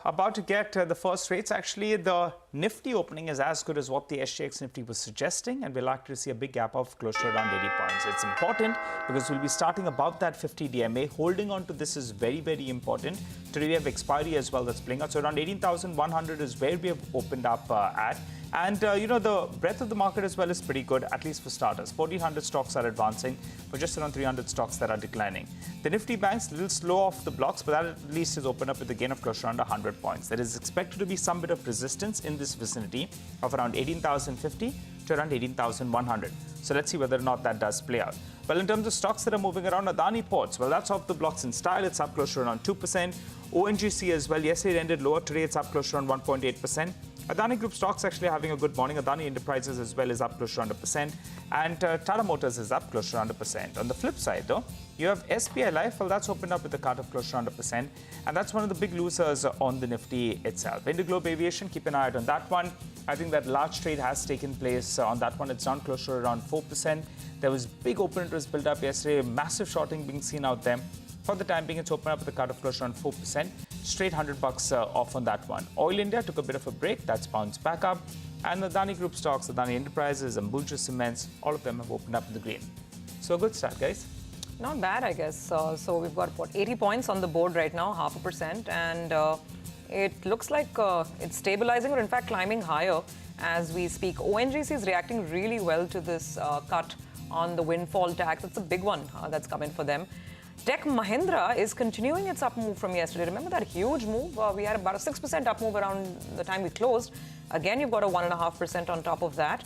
About to get the first rates. Actually, the Nifty opening is as good as what the SGX Nifty was suggesting, and we're likely to see a big gap of close to around 80 points. It's important because we'll be starting above that 50 DMA. Holding on to this is very, very important. Today we have expiry as well that's playing out. So around 18,100 is where we have opened up at. And, the breadth of the market as well is pretty good, at least for starters. 1,400 stocks are advancing, for just around 300 stocks that are declining. The Nifty banks a little slow off the blocks, but that at least is opened up with a gain of close to around 100 points. There is expected to be some bit of resistance in this vicinity of around 18,050 to around 18,100. So let's see whether or not that does play out. Well, in terms of stocks that are moving around, Adani Ports, well, that's off the blocks in style. It's up close to around 2%. ONGC as well. Yesterday it ended lower. Today it's up close to around 1.8%. Adani Group stocks actually having a good morning. Adani Enterprises as well is up close to around 1%. And Tata Motors is up close to around 1%. On the flip side, though, you have SBI Life. Well, that's opened up with a cut of close to around 1%. And that's one of the big losers on the Nifty itself. Indigo Aviation, keep an eye out on that one. I think that large trade has taken place on that one. It's down close to around 4%. There was big open interest built up yesterday. Massive shorting being seen out there. For the time being, it's opened up with a cut of close to around 4%. Straight $100 off on that one. Oil India took a bit of a break. That's bounced back up. And the Adani Group stocks, Adani Enterprises, Ambuja Cements, all of them have opened up in the green. So a good start, guys. Not bad, I guess. So we've got, 80 points on the board right now, 0.5%. And it looks like it's stabilizing or, in fact, climbing higher as we speak. ONGC is reacting really well to this cut on the windfall tax. It's a big one that's come in for them. Tech Mahindra is continuing its up move from yesterday. Remember that huge move? We had about a 6% up move around the time we closed. Again, you've got a 1.5% on top of that.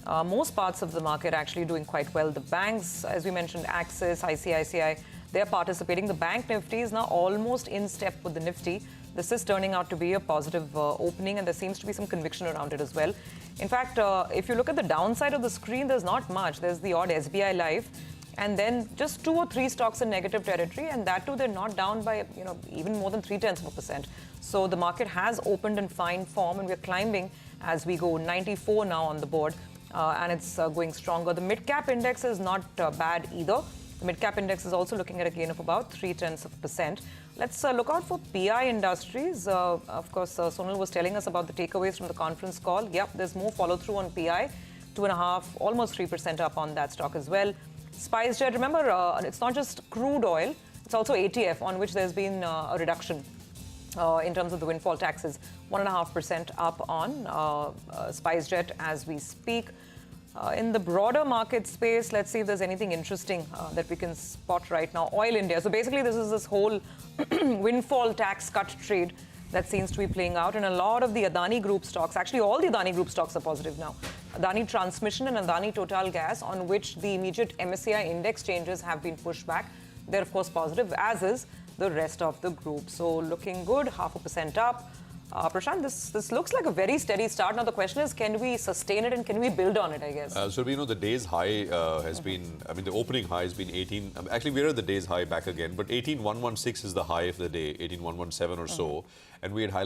Most parts of the market actually doing quite well. The banks, as we mentioned, Axis, ICICI, they're participating. The bank Nifty is now almost in step with the Nifty. This is turning out to be a positive opening, and there seems to be some conviction around it as well. In fact, if you look at the downside of the screen, there's not much. There's the odd SBI Life. And then just 2 or 3 stocks in negative territory, and that too, they're not down by, even more than 0.3%. So the market has opened in fine form, and we're climbing as we go. 94 now on the board, and it's going stronger. The mid-cap index is not bad either. The mid-cap index is also looking at a gain of about 0.3%. Let's look out for PI Industries. Of course, Sonal was telling us about the takeaways from the conference call. Yep, there's more follow-through on PI. 2.5%, almost 3% up on that stock as well. SpiceJet, remember, it's not just crude oil, it's also ATF, on which there's been a reduction in terms of the windfall taxes. 1.5% up on SpiceJet as we speak. In the broader market space, let's see if there's anything interesting that we can spot right now. Oil India. So basically, this whole windfall tax cut trade that seems to be playing out. And a lot of the Adani Group stocks, actually all the Adani Group stocks are positive now. Adani Transmission and Adani Total Gas, on which the immediate MSCI index changes have been pushed back. They're, of course, positive, as is the rest of the group. So looking good, 0.5% up. Prashant, this looks like a very steady start. Now, the question is, can we sustain it and can we build on it, I guess? The day's high has been, the opening high has been 18. Actually, we're at the day's high back again, but 18,116 is the high of the day, 18,117 or so. And we had